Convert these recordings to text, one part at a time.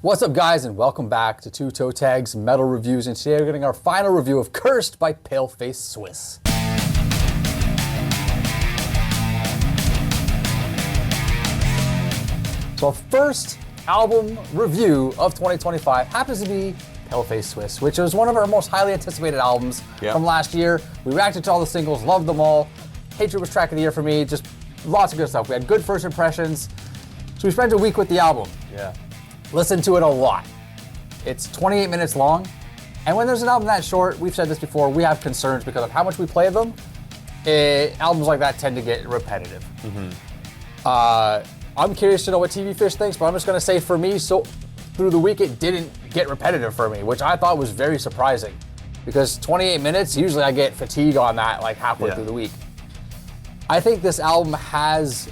What's up, guys, and welcome back to Two Toe Tags Metal Reviews, and today we're getting our final review of Cursed by Paleface Swiss. So our first album review of 2025 happens to be Paleface Swiss, which was one of our most highly anticipated albums from last year. We reacted to all the singles, loved them all. Hatred was track of the year for me, just lots of good stuff. We had good first impressions, so we spent a week with the album. Listened to it a lot. It's 28 minutes long, and when there's an album that short, we've said this before, we have concerns because of how much we play them. Albums like that tend to get repetitive. I'm curious to know what TV Fish thinks, but I'm just gonna say for me, so through the week it didn't get repetitive for me, which I thought was very surprising. Because 28 minutes, usually I get fatigue on that like halfway through the week. I think this album has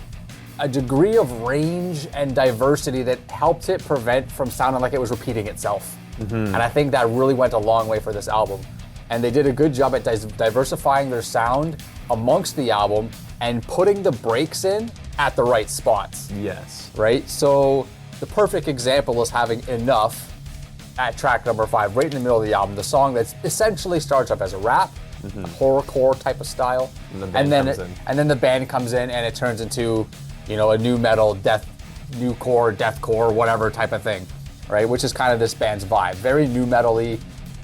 a degree of range and diversity that helped it prevent from sounding like it was repeating itself. And I think that really went a long way for this album. And they did a good job at diversifying their sound amongst the album and putting the breaks in at the right spots. Right? So the perfect example is having Enough at track number 5, right in the middle of the album. The song that essentially starts up as a rap, a horrorcore type of style. And then the band comes in and it turns into, you know, a new metal, new core, deathcore, whatever type of thing, right? Which is kind of this band's vibe. Very new metal-y,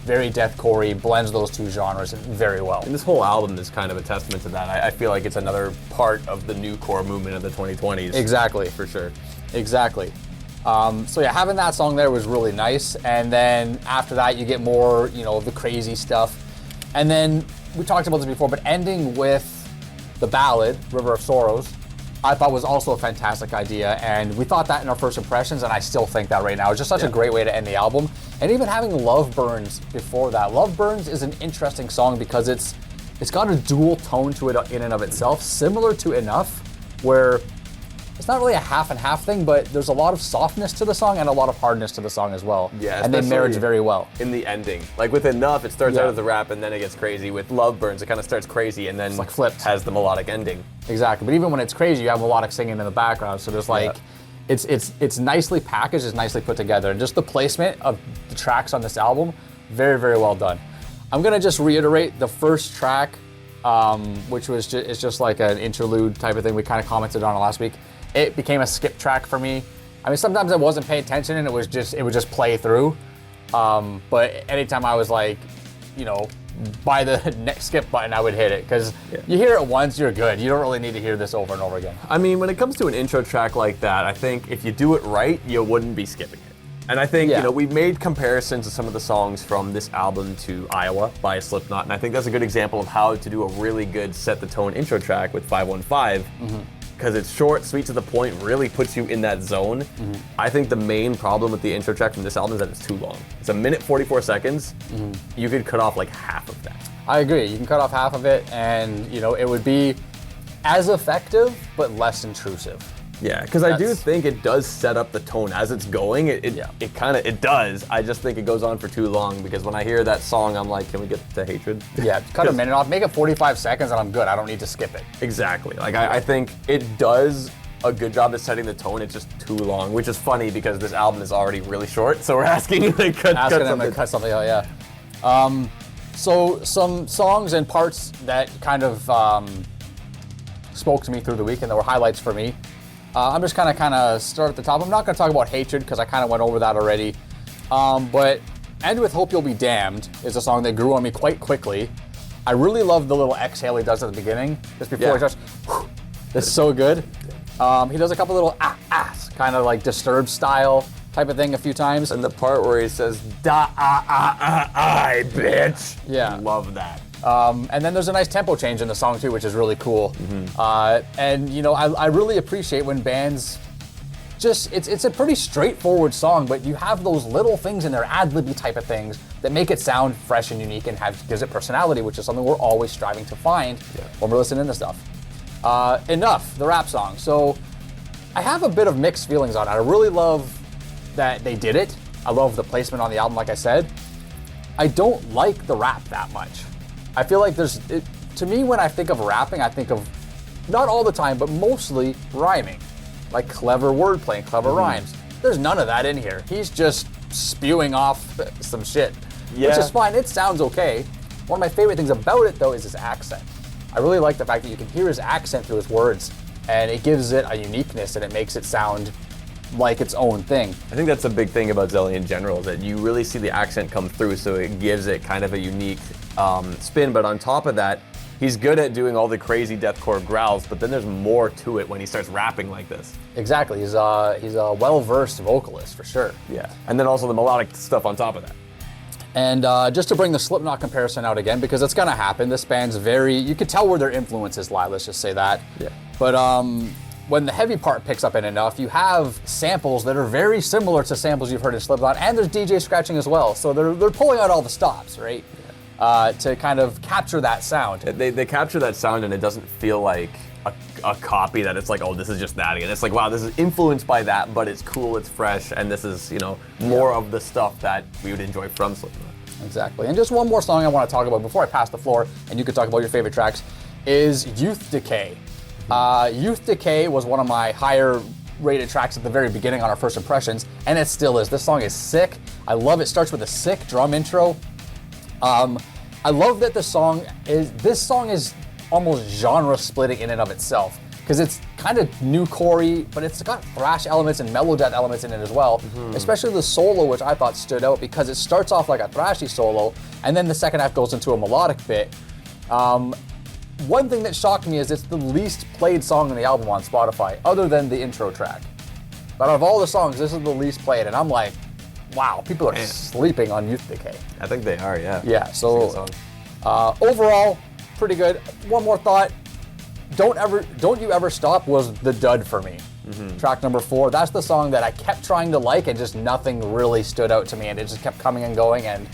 very deathcore-y, blends those two genres very well. And this whole album is kind of a testament to that. I feel like it's another part of the new core movement of the 2020s. Exactly. For sure. Exactly. So yeah, having that song there was really nice. And then after that, you get more, you know, the crazy stuff. And then, we talked about this before, but ending with the ballad, River of Sorrows, I thought was also a fantastic idea, and we thought that in our first impressions, and I still think that right now. It's just such a great way to end the album. And even having Love Burns before that. Love Burns is an interesting song because it's got a dual tone to it in and of itself, similar to Enough, where it's not really a half and half thing, but there's a lot of softness to the song and a lot of hardness to the song as well. Yeah, and they marriage very well. In the ending. Like with Enough, it starts out as a rap and then it gets crazy. With Love Burns, it kind of starts crazy and then like flipped. Has the melodic ending. Exactly, but even when it's crazy, you have melodic singing in the background, so there's like, it's nicely packaged, it's nicely put together, and just the placement of the tracks on this album, very, very well done. I'm gonna just reiterate the first track, which was is just like an interlude type of thing. We kind of commented on it last week. It became a skip track for me. I mean, sometimes I wasn't paying attention and it would just play through. But anytime I was like, you know, by the next skip button, I would hit it. Because you hear it once, you're good. You don't really need to hear this over and over again. I mean, when it comes to an intro track like that, I think if you do it right, you wouldn't be skipping it. And I think, you know, we've made comparisons to some of the songs from this album to Iowa by Slipknot. And I think that's a good example of how to do a really good set the tone intro track with 515. Because it's short, sweet to the point, really puts you in that zone. I think the main problem with the intro track from this album is that it's too long. It's 1 minute 44 seconds. You could cut off like half of that. I agree. You can cut off half of it, and you know it would be as effective but less intrusive. Yeah, because I do think it does set up the tone as it's going. It does. I just think it goes on for too long because when I hear that song, I'm like, can we get to Hatred? Yeah, cut a minute off, make it 45 seconds, and I'm good. I don't need to skip it. Exactly. Like I think it does a good job at setting the tone. It's just too long, which is funny because this album is already really short. So we're asking you to cut something out. Yeah. So some songs and parts that kind of spoke to me through the week and that were highlights for me. I'm just kind of start at the top. I'm not going to talk about Hatred because I kind of went over that already. But End With Hope You'll Be Damned is a song that grew on me quite quickly. I really love the little exhale he does at the beginning, just before he starts. It's so good. He does a couple little kind of like Disturbed style type of thing a few times. And the part where he says, I bitch. Yeah. Love that. And then there's a nice tempo change in the song too, which is really cool. And you know, I really appreciate when bands it's a pretty straightforward song, but you have those little things in there, ad-libby type of things that make it sound fresh and unique and gives it personality, which is something we're always striving to find when we're listening to stuff. Enough, the rap song. So I have a bit of mixed feelings on it. I really love that they did it. I love the placement on the album, like I said. I don't like the rap that much. I feel like to me, when I think of rapping, I think of, not all the time, but mostly rhyming. Like clever wordplay and clever rhymes. There's none of that in here. He's just spewing off some shit, Yeah. which is fine. It sounds okay. One of my favorite things about it, though, is his accent. I really like the fact that you can hear his accent through his words, and it gives it a uniqueness, and it makes it sound like its own thing. I think that's a big thing about Zelly in general, is that you really see the accent come through, so it gives it kind of a unique spin. But on top of that, he's good at doing all the crazy deathcore growls, but then there's more to it when he starts rapping like this. Exactly. He's a well-versed vocalist, for sure. Yeah. And then also the melodic stuff on top of that. And just to bring the Slipknot comparison out again, because it's gonna happen. This band's you could tell where their influences lie, let's just say that. Yeah. But when the heavy part picks up in enough, you have samples that are very similar to samples you've heard in Slipknot, and there's DJ scratching as well. So they're pulling out all the stops, right? Yeah. To kind of capture that sound. They capture that sound, and it doesn't feel like a copy that it's like, oh, this is just that again. It's like, wow, this is influenced by that, but it's cool, it's fresh, and this is, more of the stuff that we would enjoy from Slipknot. Exactly. And just one more song I want to talk about before I pass the floor, and you could talk about your favorite tracks, is Youth Decay. Youth Decay was one of my higher rated tracks at the very beginning on our first impressions, and it still is. This song is sick. I love it. Starts with a sick drum intro. I love that this song is almost genre splitting in and of itself, because it's kind of new core-y, but it's got thrash elements and mellow death elements in it as well, especially the solo, which I thought stood out because it starts off like a thrashy solo, and then the second half goes into a melodic bit. One thing that shocked me is it's the least played song on the album on Spotify, other than the intro track. But out of all the songs, this is the least played, and I'm like, wow, people are sleeping on Youth Decay. I think they are, yeah. Yeah, so overall, pretty good. One more thought. Don't You Ever Stop was the dud for me. Track number 4. That's the song that I kept trying to like, and just nothing really stood out to me, and it just kept coming and going, and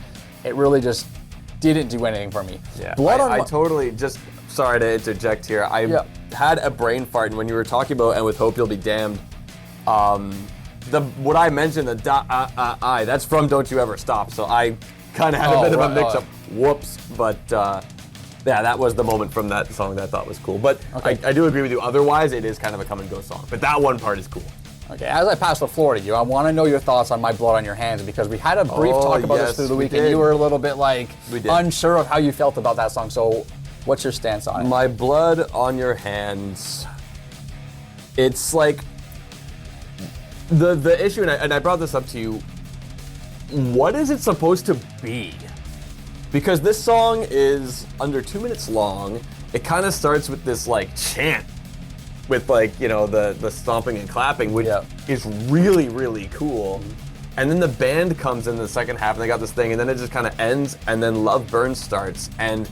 it really just didn't do anything for me. Yeah, I totally just, sorry to interject here. I had a brain fart, and when you were talking about And With Hope You'll Be Damned, what I mentioned, that's from Don't You Ever Stop, so I kind of had a bit of a mix-up. Whoops, but yeah, that was the moment from that song that I thought was cool. But okay. I do agree with you. Otherwise, it is kind of a come-and-go song. But that one part is cool. Okay, as I pass the floor to you, I want to know your thoughts on My Blood on Your Hands, because we had a brief talk about this through the week, and you were a little bit unsure of how you felt about that song. So what's your stance on it? My Blood on Your Hands, it's like the issue, and I brought this up to you, what is it supposed to be? Because this song is under 2 minutes long. It kind of starts with this chant with the stomping and clapping, which is really, really cool. And then the band comes in the second half, and they got this thing, and then it just kind of ends, and then Love Burns starts. And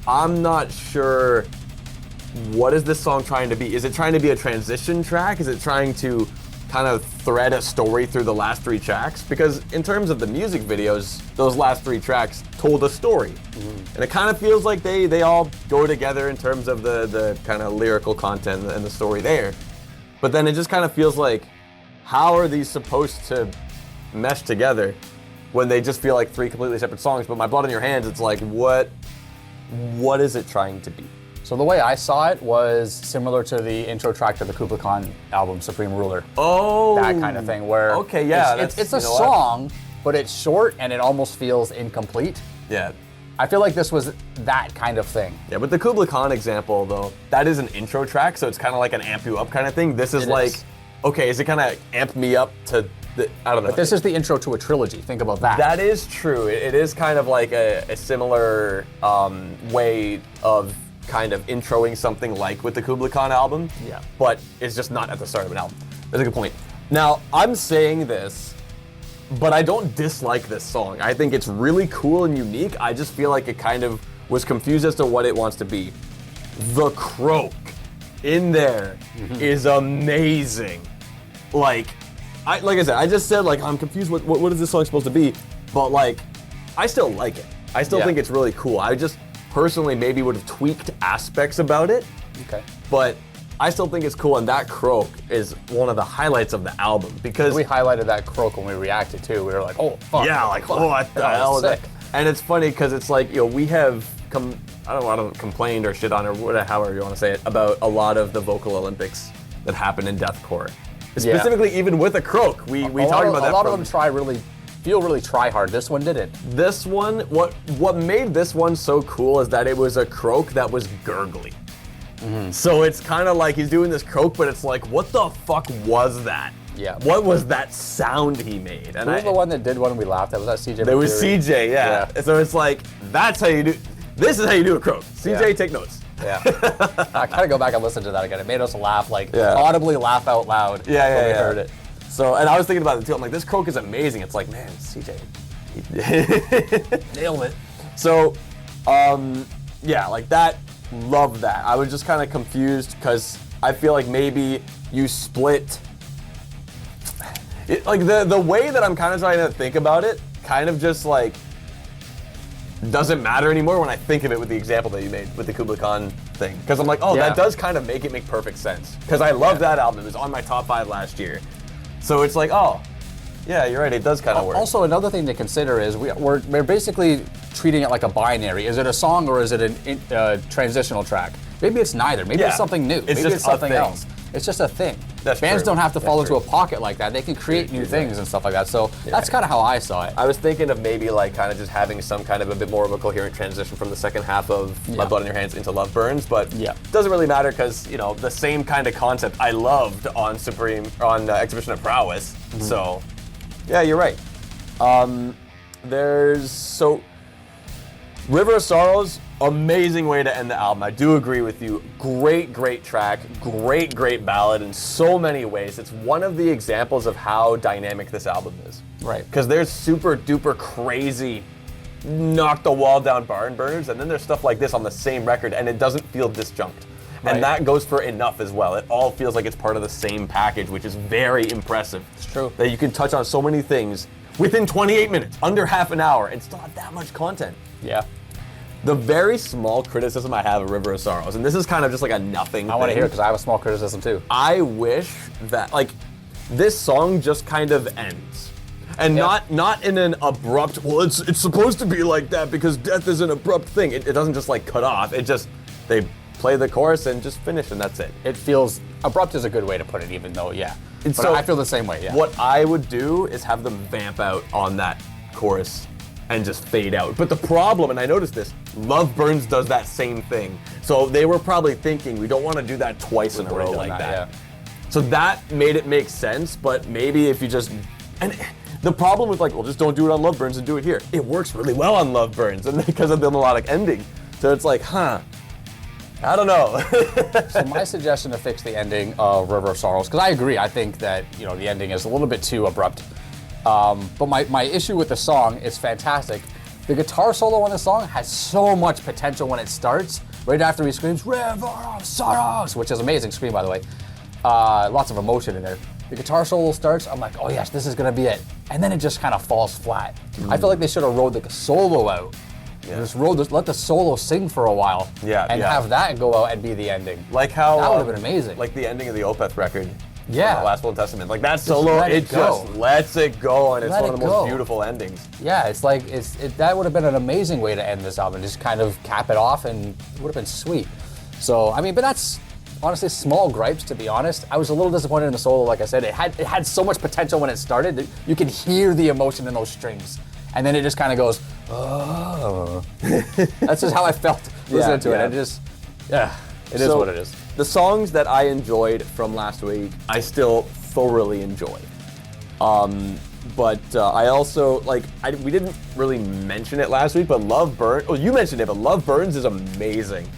I'm not sure, what is this song trying to be? Is it trying to be a transition track? Is it trying to kind of thread a story through the last 3 tracks? Because in terms of the music videos, those last 3 tracks told a story. And it kind of feels like they all go together in terms of the kind of lyrical content and the story there. But then it just kind of feels like, how are these supposed to mesh together when they just feel like 3 completely separate songs? But My Blood on Your Hands, it's like, what is it trying to be? So the way I saw it was similar to the intro track to the Kublai Khan album, Supreme Ruler. Oh! That kind of thing, where it's a song, but it's short and it almost feels incomplete. Yeah. I feel like this was that kind of thing. Yeah, but the Kublai Khan example, though, that is an intro track, so it's kind of like an amp you up kind of thing. This is okay, is it kind of amp me up to I don't know. But this is the intro to a trilogy. Think about that. That is true. It is kind of like a similar way of kind of introing something like with the Kublai Khan album. Yeah. But it's just not at the start of an album. That's a good point. Now, I'm saying this, but I don't dislike this song. I think it's really cool and unique. I just feel like it kind of was confused as to what it wants to be. The croak in there is amazing. Like I said, I just said I'm confused. What is this song supposed to be? But I still like it. I still think it's really cool. I just personally maybe would have tweaked aspects about it. Okay. But I still think it's cool, and that croak is one of the highlights of the album, because we highlighted that croak when we reacted too. We were like, oh fuck. Yeah, what the hell is that? And it's funny because it's we have I don't want to complained or shit on, or whatever, however you want to say it, about a lot of the vocal Olympics that happen in deathcore. Specifically, even with a croak. We talked about that. A lot of them feel really try hard. This one didn't. This one, what made this one so cool is that it was a croak that was gurgly. So it's kind of like he's doing this croak, but it's like, what the fuck was that? Yeah. What was that sound he made? And Who was the one that did one we laughed at? Was that CJ? There was CJ, yeah. So it's like, that's how you do, this is how you do a croak. CJ, take notes. Yeah. I kind of go back and listen to that again. It made us laugh, audibly laugh out loud when we heard it. So, and I was thinking about it too. I'm like, this croak is amazing. It's like, man, CJ. Nailed it. So, yeah, like that, love that. I was just kind of confused because I feel like maybe you split. Like the way that I'm kind of trying to think about it, kind of just like doesn't matter anymore when I think of it with the example that you made with the Kublai Khan thing. Because I'm like, that does kind of make perfect sense. Because I love that album. It was on my top 5 last year. So it's like, yeah, you're right. It does kind of work. Also, another thing to consider is we're basically treating it like a binary. Is it a song or is it a transitional track? Maybe it's neither. Maybe it's something new. Maybe it's something else. It's just a thing. Bands don't have to fall into a pocket like that. They can create new things and stuff like that. So that's kind of how I saw it. I was thinking of maybe like kind of just having some kind of a bit more of a coherent transition from the second half of My Blood on Your Hands into Love Burns, but it doesn't really matter because, the same kind of concept I loved on Exhibition of Prowess. So, yeah, you're right. River of Sorrows, amazing way to end the album. I do agree with you. Great, great track. Great, great ballad in so many ways. It's one of the examples of how dynamic this album is. Right. Because there's super duper crazy, knock the wall down barn burners, and then there's stuff like this on the same record, and it doesn't feel disjunct. And that goes for Enough as well. It all feels like it's part of the same package, which is very impressive. It's true. That you can touch on so many things within 28 minutes, under half an hour, and still have that much content. Yeah. The very small criticism I have of River of Sorrows, and this is kind of just like a nothing I want to hear it because I have a small criticism too. I wish that, this song just kind of ends. And not in an abrupt, well, it's supposed to be like that because death is an abrupt thing. It doesn't just cut off. It just, they play the chorus and just finish and that's it. It feels, abrupt is a good way to put it, even though, But so I feel the same way, What I would do is have them vamp out on that chorus and just fade out. But the problem, and I noticed this, Love Burns does that same thing. So they were probably thinking, we don't want to do that twice in a row like that. So that made it make sense, but maybe if you just, and the problem with just don't do it on Love Burns and do it here. It works really well on Love Burns and because of the melodic ending. So it's like, I don't know. So my suggestion to fix the ending of River of Sorrows, because I agree, I think that the ending is a little bit too abrupt. But my issue with the song is fantastic. The guitar solo on the song has so much potential when it starts. Right after he screams, River of Sorrows, which is amazing scream, by the way. Lots of emotion in there. The guitar solo starts, I'm like, oh yes, this is gonna be it. And then it just kind of falls flat. I feel like they should have rode the solo out. Just let the solo sing for a while. Have that go out and be the ending. Like how that would have been amazing. Like the ending of the Opeth record. Yeah. The Last Will and Testament. Like that solo, it just lets it go, and it's one of the most beautiful endings. Yeah, it's like that would have been an amazing way to end this album. Just kind of cap it off, and it would have been sweet. So but that's honestly small gripes, to be honest. I was a little disappointed in the solo. Like I said, it had so much potential when it started. You can hear the emotion in those strings, and then it just kind of goes, oh. That's just how I felt listening to it. It just, it is what it is. The songs that I enjoyed from last week, I still thoroughly enjoy. But I also, we didn't really mention it last week, but Love Burns, you mentioned it, but Love Burns is amazing.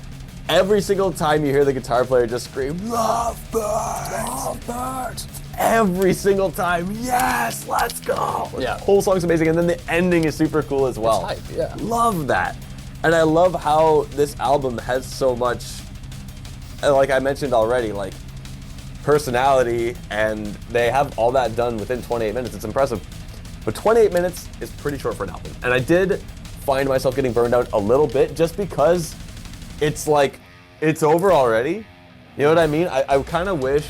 Every single time you hear the guitar player just scream, Love Burns! Love Burns! Every single time, yes, let's go! Yeah. The whole song's amazing, and then the ending is super cool as well. It's hype, Love that. And I love how this album has so much, like I mentioned already, personality, and they have all that done within 28 minutes. It's impressive. But 28 minutes is pretty short for an album. And I did find myself getting burned out a little bit just because it's over already. You know what I mean? I kind of wish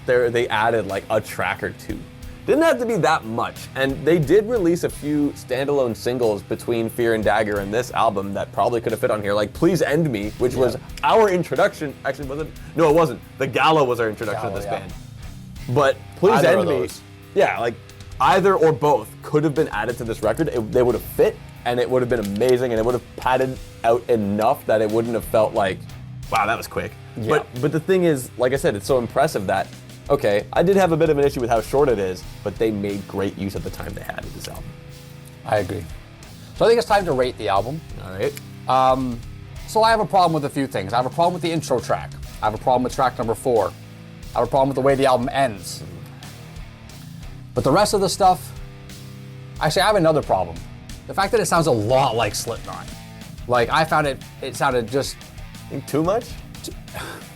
they added a track or two. Didn't have to be that much. And they did release a few standalone singles between Fear and Dagger and this album that probably could have fit on here. Like Please End Me, which was our introduction. Actually, was it? No, it wasn't. The Gala was our introduction to this band. But please Either end of me. those. Yeah, like either or both could have been added to this record. They would have fit, and it would have been amazing, and it would have padded out enough that it wouldn't have felt like, wow, that was quick. Yeah. But the thing is, like I said, it's so impressive that, okay, I did have a bit of an issue with how short it is, but they made great use of the time they had with this album. I agree. So I think it's time to rate the album. All right. So I have a problem with a few things. I have a problem with the intro track. I have a problem with track number 4. I have a problem with the way the album ends. But the rest of the stuff, actually I have another problem. The fact that it sounds a lot like Slipknot. Like I found it sounded just Think too much?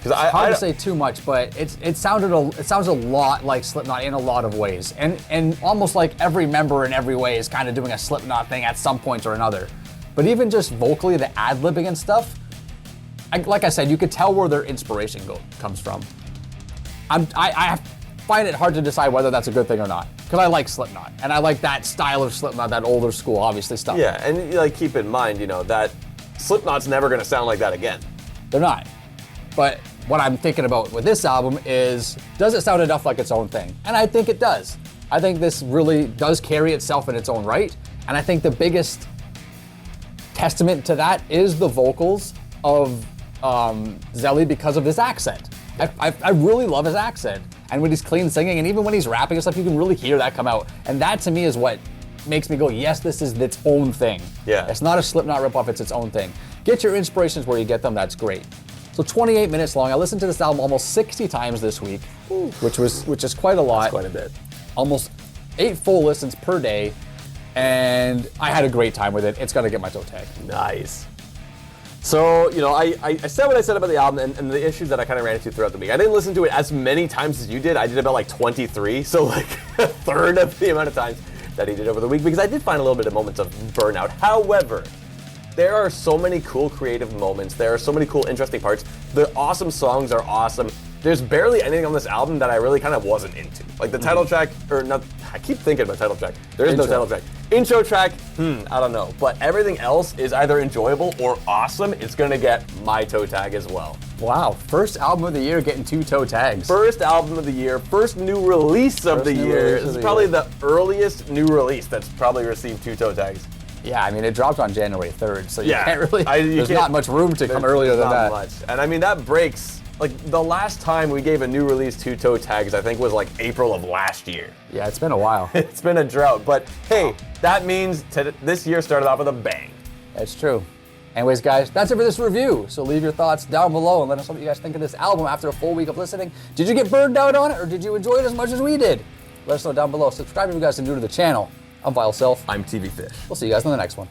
Because hard to say too much, but it sounds a lot like Slipknot in a lot of ways, and almost like every member in every way is kind of doing a Slipknot thing at some point or another. But even just vocally, the ad-libbing and stuff, like I said, you could tell where their inspiration comes from. I find it hard to decide whether that's a good thing or not, because I like Slipknot, and I like that style of Slipknot, that older school, obviously, stuff. Yeah, and like keep in mind, that Slipknot's never going to sound like that again. They're not. But what I'm thinking about with this album is, does it sound enough like its own thing? And I think it does. I think this really does carry itself in its own right, and I think the biggest testament to that is the vocals of Zelly because of his accent. I really love his accent. And when he's clean singing, and even when he's rapping and stuff, you can really hear that come out. And that to me is what makes me go, yes, this is its own thing. Yeah. It's not a Slipknot ripoff, it's its own thing. Get your inspirations where you get them, that's great. So 28 minutes long. I listened to this album almost 60 times this week, which is quite a lot. That's quite a bit. Almost 8 full listens per day. And I had a great time with it. It's gonna get my toe tag. Nice. So, I said what I said about the album and the issues that I kind of ran into throughout the week. I didn't listen to it as many times as you did. I did about like 23, so like a third of the amount of times that he did over the week, because I did find a little bit of moments of burnout. However, there are so many cool creative moments. There are so many cool, interesting parts. The awesome songs are awesome. There's barely anything on this album that I really kind of wasn't into. Like the title track, or not, I keep thinking about title track. There is no title track. Intro track, I don't know. But everything else is either enjoyable or awesome. It's gonna get my toe tag as well. Wow, first album of the year getting 2 toe tags. First album of the year, first new release of the year. This is probably the earliest new release that's probably received 2 toe tags. Yeah, I mean, it dropped on January 3rd, so you Yeah, can't really, there's not much room to come earlier than that. Not much. And I mean, that breaks, like the last time we gave a new release 2 toe tags, I think was like April of last year. Yeah, it's been a while. It's been a drought, but hey, that means this year started off with a bang. That's true. Anyways, guys, that's it for this review. So leave your thoughts down below and let us know what you guys think of this album after a full week of listening. Did you get burned out on it, or did you enjoy it as much as we did? Let us know down below. Subscribe if you guys are new to the channel. I'm Vile Self. I'm TV Fish. We'll see you guys in the next one.